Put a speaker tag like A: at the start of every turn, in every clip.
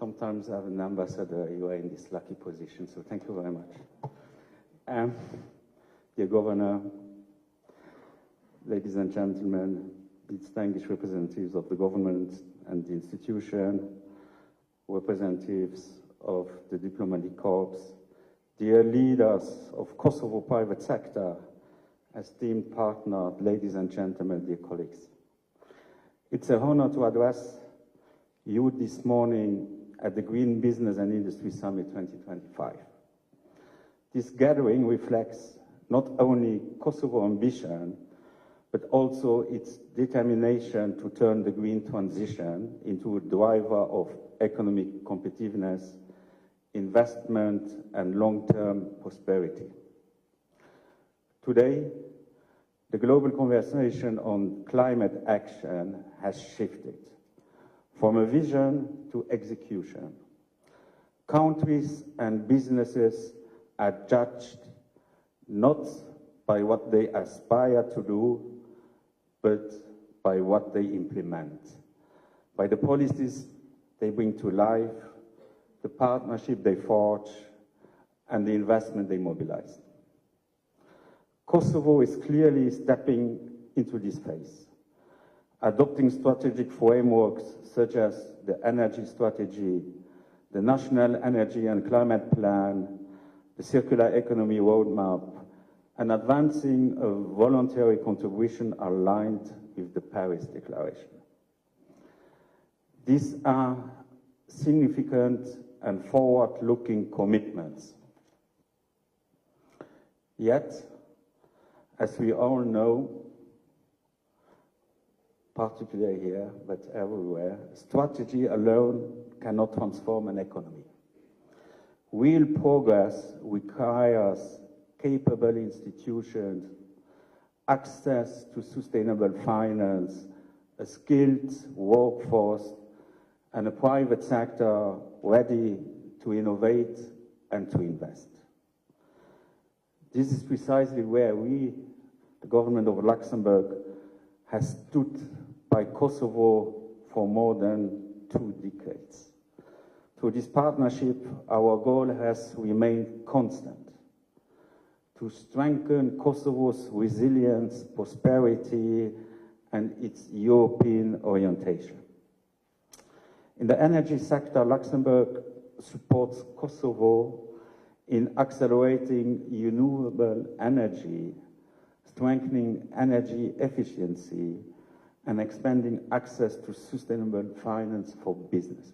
A: sometimes as an ambassador, you are in this lucky position, so thank you very much. Dear Governor, ladies and gentlemen, distinguished representatives of the government and the institution, representatives of the diplomatic corps, dear leaders of Kosovo private sector, esteemed partners, ladies and gentlemen, dear colleagues. It's an honor to address you this morning at the Green Business and Industry Summit 2025. This gathering reflects not only Kosovo ambition, but also its determination to turn the green transition into a driver of economic competitiveness, investment, and long-term prosperity. Today, the global conversation on climate action has shifted from a vision to execution. Countries and businesses are judged not by what they aspire to do, but by what they implement, by the policies they bring to life, the partnership they forge, and the investment they mobilize. Kosovo is clearly stepping into this phase, adopting strategic frameworks such as the energy strategy, the National Energy and Climate Plan, the Circular Economy Roadmap, and advancing a voluntary contribution aligned with the Paris Declaration. These are significant and forward-looking commitments. Yet, as we all know, particularly here, but everywhere, strategy alone cannot transform an economy. Real progress requires capable institutions, access to sustainable finance, a skilled workforce, and a private sector ready to innovate and to invest. This is precisely where we, the government of Luxembourg, has stood by Kosovo for more than 2 decades. Through this partnership, our goal has remained constant: to strengthen Kosovo's resilience, prosperity, and its European orientation. In the energy sector, Luxembourg supports Kosovo in accelerating renewable energy, strengthening energy efficiency, and expanding access to sustainable finance for businesses.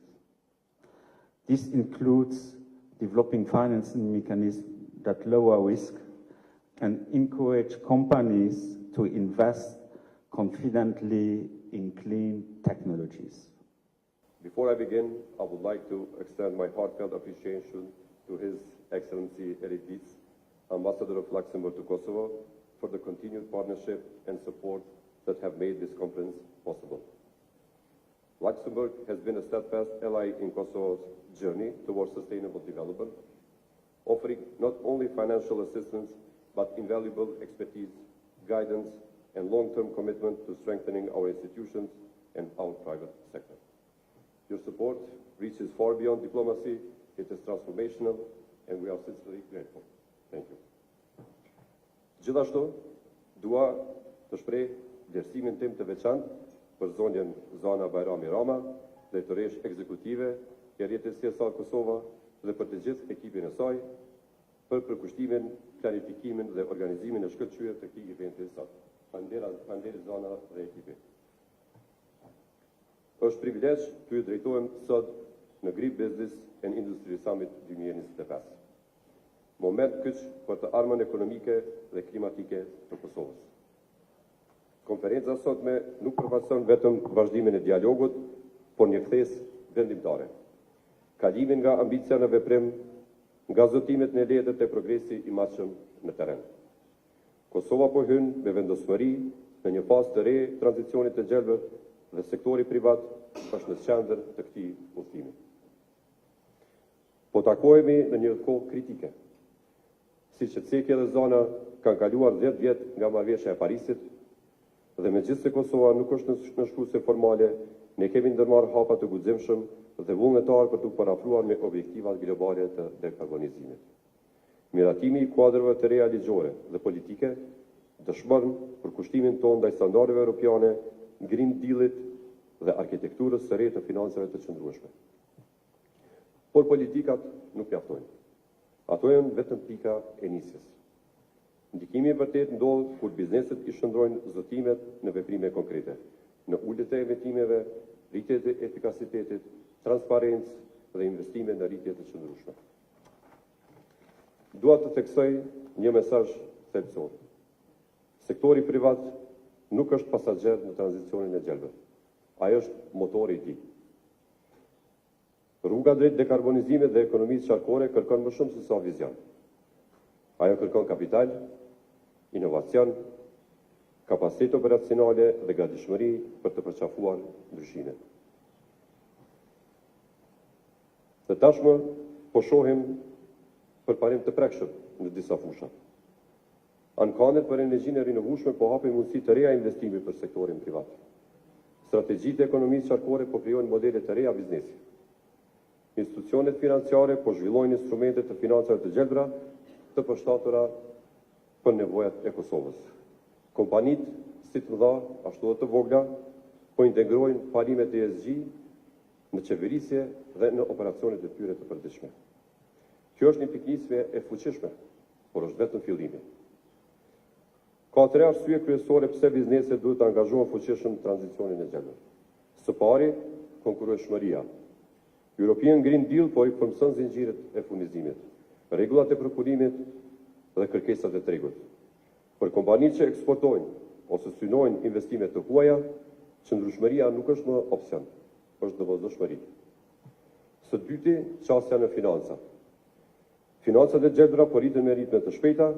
A: This includes developing financing mechanisms that lower risk and encourage companies to invest confidently in clean technologies.
B: Before I begin, I would like to extend my heartfelt appreciation to His Excellency Erik Dietz, Ambassador of Luxembourg to Kosovo, for the continued partnership and support that have made this conference possible. Luxembourg has been a steadfast ally in Kosovo's journey towards sustainable development, offering not only financial assistance, but invaluable expertise, guidance, and long-term commitment to strengthening our institutions and our private sector. Your support reaches far beyond diplomacy, it is transformational, and we are sincerely grateful. Thank you. Gjithashtu, dua të shpreh vlerësimin tim të veçantë për zonjën Zana Bajrami Rama, drejtoresh ekzekutive e rrjetit sjelësor Kosova, dhe për të gjithë ekipin e saj, për përkushtimin, planifikimin dhe organizimin e shkëlqyer të këtij eventi sot. Faleminderit Zana dhe ekipi. Është privilegj të ju drejtohem sot në Green Business and Industry Summit 2025. Moment kyç për të armën ekonomike dhe klimatike të Kosovës. Konferenca sotme nuk përfaqëson vetëm vazhdimin e dialogut, por një kthes vendimtare. Kalimin nga ambicia në veprim, nga zotimet në letët e progresi i mashëm në terren. Kosova po hyn me vendosmëri në një fazë të re tranzicionit të gjelbër dhe sektori privat është në qendër të këtij udhëtimi. Po takohemi në një kohë kritike. Siç e cekja dhe zona kanë kaluar 10 vjet nga marrëveshja e Parisit, dhe megjithëse Kosova nuk është në shkuese formale, ne kemi ndërmarrë hapa të guximshëm dhe vullnetar për të parafruar me objektivat globale të dekarbonizimit. Miratimi i kuadrëve të reja ligjore dhe politike dëshmon për kushtimin tonë ndaj standardeve europiane, Green Dealit dhe arkitekturës së re të financave të qëndrueshme. Por politikat nuk mjaftojnë. Ato janë vetëm pika e nisjes. Ndikimi i vërtet ndodh kur bizneset i shndrojnë zotimet në veprime konkrete, në uljet e emetimeve, rritje të efikasitetit, transparencë dhe investime në rritje të qëndrueshme. Dua të theksoj një mesazh thelbësor. Sektori privat nuk është pasagjer në tranzicionin e gjelbër. Ai është motori i tij. Rruga drejt dekarbonizimit dhe ekonomisë qarkore kërkon më shumë se sa vizion. Ajo kërkon kapital, inovacion, kapacitet operacionale dhe gatishmëri për të përqafuar ndryshimet. Dhe tashmë po shohim përparim të prekshëm në disa fusha. Ankanet për energjinë e rinovueshme po hapin mundësi të reja investimi për sektorin privat. Strategjitë e ekonomisë qarkore po krijojnë modele të reja biznesi. Institucionet financiare po zhvillojnë instrumente të financave të gjelbra të përshtatura për nevojat e Kosovës. Kompanitë, si të mëdha, ashtu edhe të vogla, po integrojnë parimet e ESG në qeverisje dhe në operacionet e tyre të përditshme. Kjo është një pikënisje e fuqishme, por është vetëm fillimi. Ka 3 arsye kryesore pse bizneset duhet të angazhohen fuqishëm në tranzicionin e gjelbër. Së pari, konkurrueshmëria. European Green Deal po i përmson zinxhiret e furnizimit, rregullat e prokurimit dhe kërkesat e tregut. Për kompanitë që eksportojnë ose synojnë investime të huaja, qëndrueshmëria nuk është më opsion, është domosdoshmëri. Së dyti, qasja në financa. Financat e gjelbra po rriten me ritme të shpejta,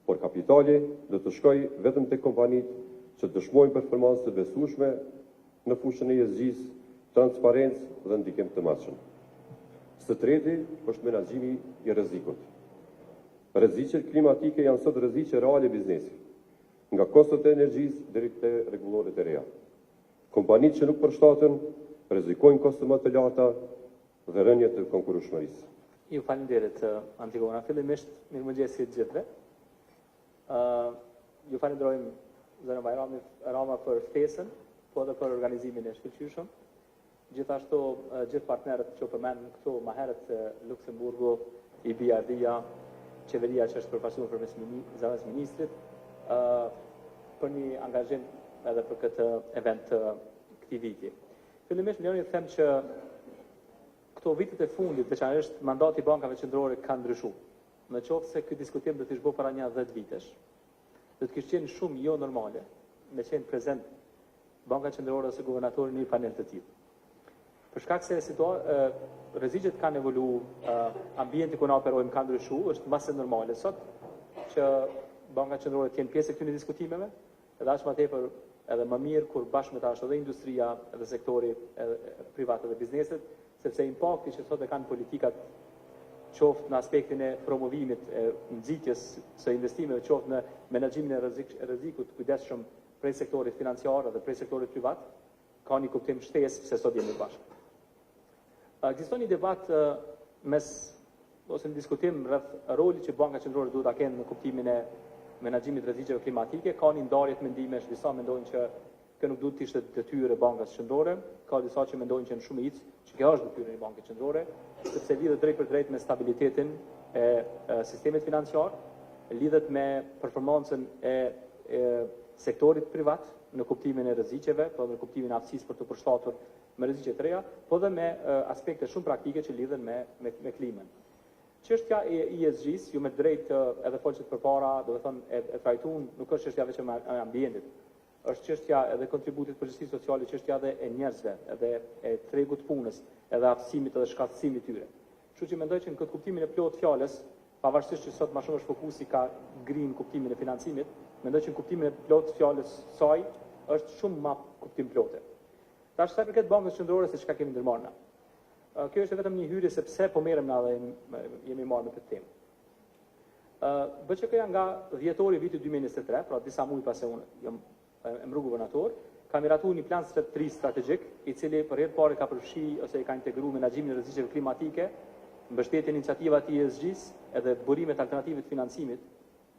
B: por kapitali do të shkojë vetëm tek kompanitë që dëshmojnë performancë të besueshme në fushën e ESG-s, transparencë dhe ndikim të mashëm. Së treti është menaxhimi i rrezikut. Rreziqet klimatike janë sot rreziqe reale biznesi, nga kostot e energjisë deri te rregulloret e reja. Kompanitë që nuk përshtaten rrezikojnë koste më të larta dhe rënje të konkurrueshmërisë.
C: Ju falenderit, Antigona. Fillimisht, mirëmëngjesi të gjithëve. Ju falenderojmë zërin Rama për ftesën, po edhe për organizimin e shkëlqyeshëm. Gjithashtu, gjithë partnerët që përmendën këtu më herët, Luksemburgu, EBRD-ja, qeveria që është përfaqësuar përmes zëvendës ministrit, për një angazhim edhe për këtë event të këtij viti. Fillimisht më lejoni të them që këto vitet e fundit, veçanërisht mandati i bankave qendrore ka ndryshuar. Në qoftë se ky diskutim do të ishte bërë para një 10 vitesh, do të kishte qenë shumë jo normale me qenë prezent Banka Qendrore ose guvernatori në një panel të tillë. Për shkak se rreziqet kanë evoluar, ambienti ku ne operojmë ka ndryshuar, është mbase normale sot që Banka Qendrore të jenë pjesë e këtyre diskutimeve, edhe aq më tepër edhe më mirë kur bashkë me ta është edhe industria, edhe sektori privat dhe bizneset, sepse impakti që sot e kanë politikat qoftë në aspektin e promovimit, nxitjes së investimeve, qoftë në menaxhimin e rrezikut kujdesshëm prej sektorit financiar dhe prej sektorit privat, ka një kuptim shtesë se sot jemi bashkë. Ekziston një debat ose një diskutim rreth rolit që Banka Qendrore duhet ta kenë në kuptimin e menaxhimit të rreziqeve klimatike. Ka një ndarje të mendimesh, disa mendojnë që kjo nuk duhet të ishte detyrë e Bankës Qendrore, ka disa që mendojnë që në shumicë që kjo është detyrë e Bankës Qendrore, sepse lidhet drejt për drejt me stabilitetin e sistemit financiar, lidhet me performancën e sektorit privat në kuptimin e rreziqeve, po në kuptimin e aftësisë për të përshtatur me rreziqe të reja, po dhe me aspekte shumë praktike që lidhen me klimën. Çështja e ESG-s, ju me drejt edhe folët përpara, do të thonë e trajtuan, nuk është çështja vetëm e ambientit. Është çështja edhe kontributit për përgjegjësi sociale, çështja edhe e njerëzve, edhe e tregut punës, edhe aftësimit edhe shkatësimit tyre. Kështu që mendoj që në këtë kuptimin e plot fjalës, pavarësisht që sot më shumë është fokusi ka green kuptimin e financimit, mendoj që në kuptimin e plot fjalës saj është shumë më kuptim plotë. Tash sa përket Bankës Qendrore se çka kemi ndërmarrë na. Kjo është vetëm një hyrje se pse po merrem na dhe jemi marrë me këtë temë. BÇK-ja nga dhjetori i vitit 2023, pra disa muaj pas se unë jam rrugu guvernator, ka miratu një plan strategjik, i cili për herë parë ka përfshi ose i ka integruar menaxhimin e rrezikeve klimatike, mbështetjen e iniciativat ESG-s edhe burimet alternative të financimit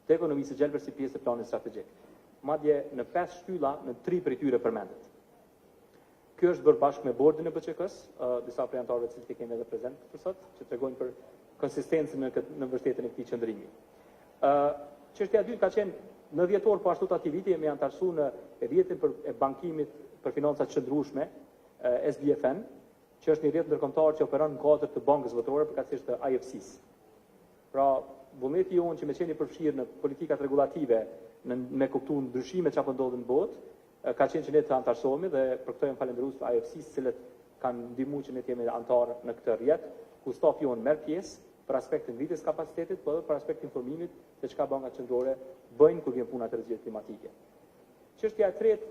C: të ekonomisë së gjelbër si pjesë e planit strategjik. Madje në 5 shtylla në 3 prej tyre përmendet. Kjo është bërë bashkë me bordin e BCK-s, disa prej anëtarëve të cilët kemi edhe prezent për sot, që tregojnë për konsistencën në mbështetjen e këtij qëndrimi. Çështja e dytë ka qenë në dhjetor po ashtu të atij viti jemi antarësuar në rrjetin e bankimit për financat qëndrueshme, SBFN, që është një rrjet ndërkombëtar që operon në kuadër të Bankës Botërore, përkatësisht të IFC-s. Pra, vullneti jonë që me qenë i përfshirë në politikat regulative, me kuptuar ndryshimet që apo ndodhin në botë, ka qenë që ne të antarësohemi dhe për këto jam falendërues të IFC-s, cilët kanë ndihmuar që ne të jemi antar në këtë rrjet, ku stafi jonë merr pjesë për aspektin ngritjes kapacitetit, por edhe për aspektin informimit se çka bankat qendrore bëjnë kur vjen puna te rreziqet klimatike. Çështja e tretë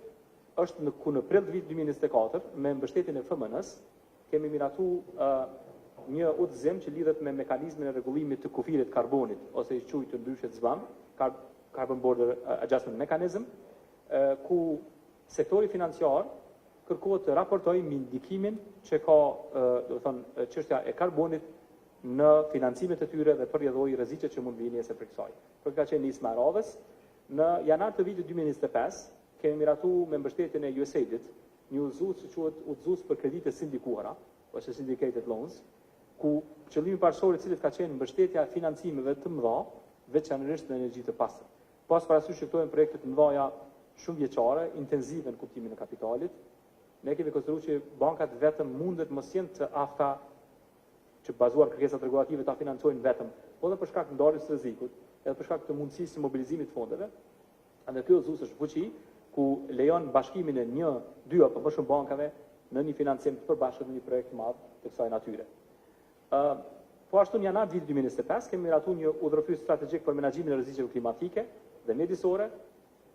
C: është në prill të vitit 2024 me mbështetjen e FMN-s kemi miratuar një udhëzim që lidhet me mekanizmin e rregullimit të kufirit karbonit ose i quajtur ndryshe ZBAM, Carbon Border Adjustment Mechanism, ku sektori financiar kërkohet të raportojë mbi ndikimin që ka, do të thonë, çështja e karbonit në financimet e tyre dhe përrjedhoi rreziqet që mund vijnë nesër për kësaj. Për ka qenë nisma e radhës. Në janar të vitit 2025 kemi miratuar me mbështetjen e USAID-it një udhëzues që quhet udhëzues për kredite sindikuara ose syndicated loans, ku qëllimi parëshor i cilit ka qenë mbështetja e financimeve të mëdha, veçanërisht në energji të pastër. Pas parasysh që këto janë projekte të mëdha shumë vjeçare, intensive në kuptimin e kapitalit, ne kemi konsideruar që bankat vetëm mundet mos jenë të afta që bazuar kërkesat regulative ta financojnë vetëm, po edhe për shkak të ndarjes së rrezikut, edhe për shkak të mundësisë së mobilizimit të fondeve. Andaj ky udhëzues është fuqi ku lejon bashkimin e 1, 2 apo më shumë bankave në një financim të përbashkët në një projekt të madh të kësaj natyre. Po ashtu në janar vitit 2025 kemi miratuar një udhërofyes strategjik për menaxhimin e rrezikeve klimatike dhe mjedisore.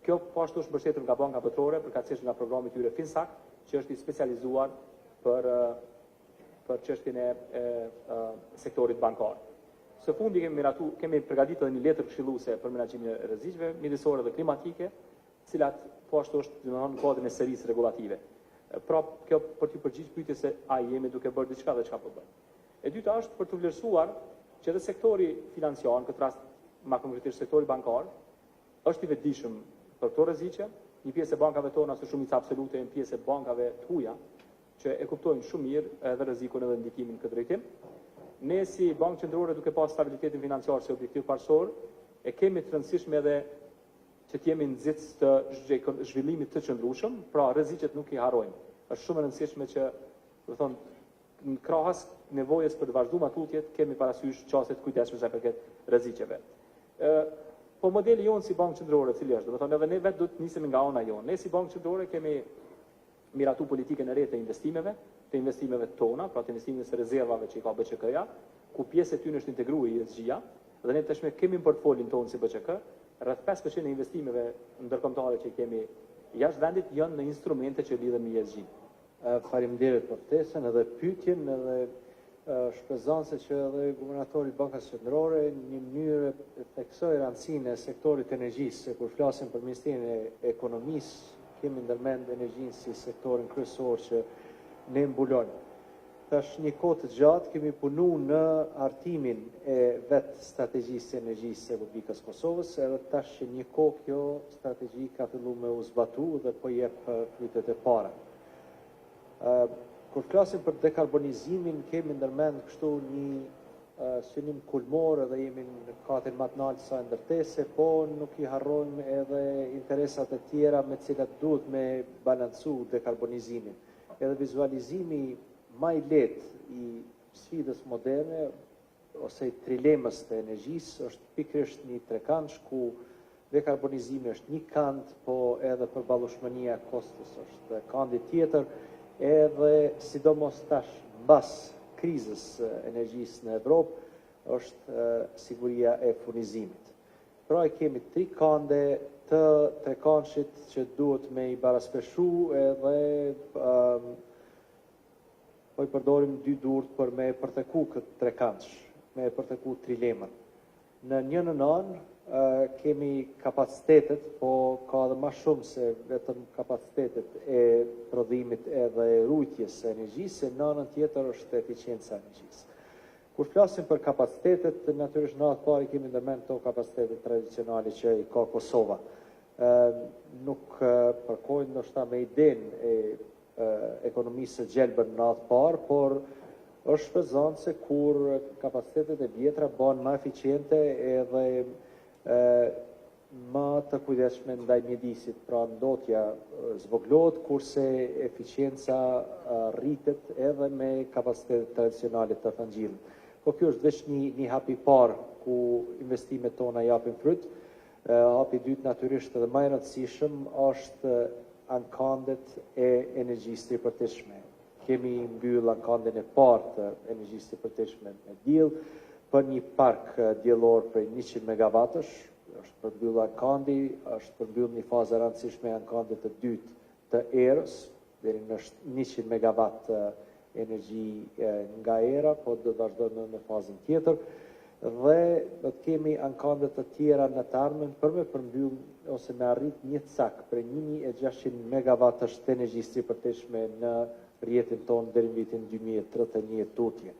C: Kjo po ashtu është mbështetur nga Banka Botërore, përkatësisht nga programi i tyre FinSac, që është i specializuar për çështjen e sektorit bankar. Së fundi kemi përgatitur një letër këshilluese për menaxhimin e rrezikeve mjedisore dhe klimatike, cilat po ashtu është në kodin e serisë regulative. Pra, kjo për të përgjigjur pyetjes se a jemi duke bërë diçka dhe çka po bëjmë. E dyta është për të vlerësuar që edhe sektori financiar, në këtë rast më konkretisht sektori bankar, është i vetëdijshëm për këto rreziqe. Një pjesë e bankave tona është shumica absolute, një pjesë e bankave të huaja, që e kuptojnë shumë mirë edhe rrezikun edhe ndikimin këtë drejtim. Ne si Bankë Qendrore, duke pas stabilitetin financiar si objektiv parëshor, e kemi të rëndësishme edhe që të jemi nxitës të zhvillimit të qëndrueshëm, pra rreziqet nuk i harrojmë. Është shumë e rëndësishme që, do thonë, në krahas nevojës për të vazhduar tutjet, kemi parasysh çështje të kujdesshme sa përket rreziqeve. Po modeli jonë si Bankë Qendrore, cili është, do të thonë edhe ne vetë do të nisemi nga ana jonë. Ne si Bankë Qendrore kemi miratu politikën e re të investimeve tona, pra të investimeve së rezervave që i ka BCK-ja, ku pjesë e tyre është integruar ESG-ja, dhe ne tashmë kemi në portfolin tonë si BCK, rreth 5% e investimeve ndërkombëtare që kemi jashtë vendit janë në instrumente që lidhen me ESG.
D: Faleminderit për ftesën edhe pyetjen edhe shpresoj se që edhe guvernatori i Bankës Qendrore në një mënyrë theksoi rëndësinë e sektorit të energjisë, se kur flasim për Ministrinë e Ekonomisë, kemi ndërmend energjinë si sektorin kryesor që ne mbulojmë. Tash një kohë të gjatë kemi punuar në hartimin e vetë strategjisë së energjisë së Republikës Kosovës, edhe tash që një kohë kjo strategji ka filluar me u zbatu dhe po jep frutet e para. Kur flasim për dekarbonizimin, kemi ndërmend kështu një synim kulmor edhe jemi në katër më të lartë sa ndërtese, po nuk i harrojmë edhe interesat e tjera me të cilat duhet me balancu dekarbonizimin. Edhe vizualizimi më i lehtë i sfidës moderne ose i trilemës të energjisë është pikërisht një trekantsh ku dekarbonizimi është një kant, po edhe përballueshmëria e kostos është kandi tjetër, edhe sidomos tash mbas krizës energjisë në Evropë është siguria e furnizimit. Pra e kemi tri kande të trekantshit që duhet me i baraspeshu edhe po i përdorim dy durt për me përteku këtë trekantsh, me përteku trilemën. Në një anë kemi kapacitetet, po ka edhe më shumë se vetëm kapacitetet e prodhimit edhe rujtjes së energjisë, në anën tjetër është eficienca e energjisë. Kur flasim për kapacitetet, natyrisht në atë parë kemi ndërmend këto kapacitetet tradicionale që i ka Kosova. Nuk përkojnë ndoshta me idenë e ekonomisë së gjelbër në atë parë, por është shpezon se kur kapacitetet e vjetra bëhen më eficiente edhe më të kujdesshme ndaj mjedisit, pra ndotja zvoglohet, kurse eficienca rritet edhe me kapacitetet tradicionale të thëngjillit. Po kjo është veç një hap i parë ku investimet tona japin fryt. Hapi i dytë natyrisht edhe më i rëndësishëm është ankandet e energjisë së përteshme. Kemi mbyll ankandin e parë të energjisë së përteshme me diell për një park diellor për 100 megawatësh, është përmbyll ankandi, është përmbyll një fazë e rëndësishme e ankandit të dytë të erës, deri në 100 megawatt energji nga era, po do të vazhdojmë në fazën tjetër, dhe do të kemi ankandet të tjera në të ardhmen për me përmbyll ose me arrit një cak për 1600 megawatt të energjisë së përteshme në rrjetin tonë deri në vitin 2031 tutje.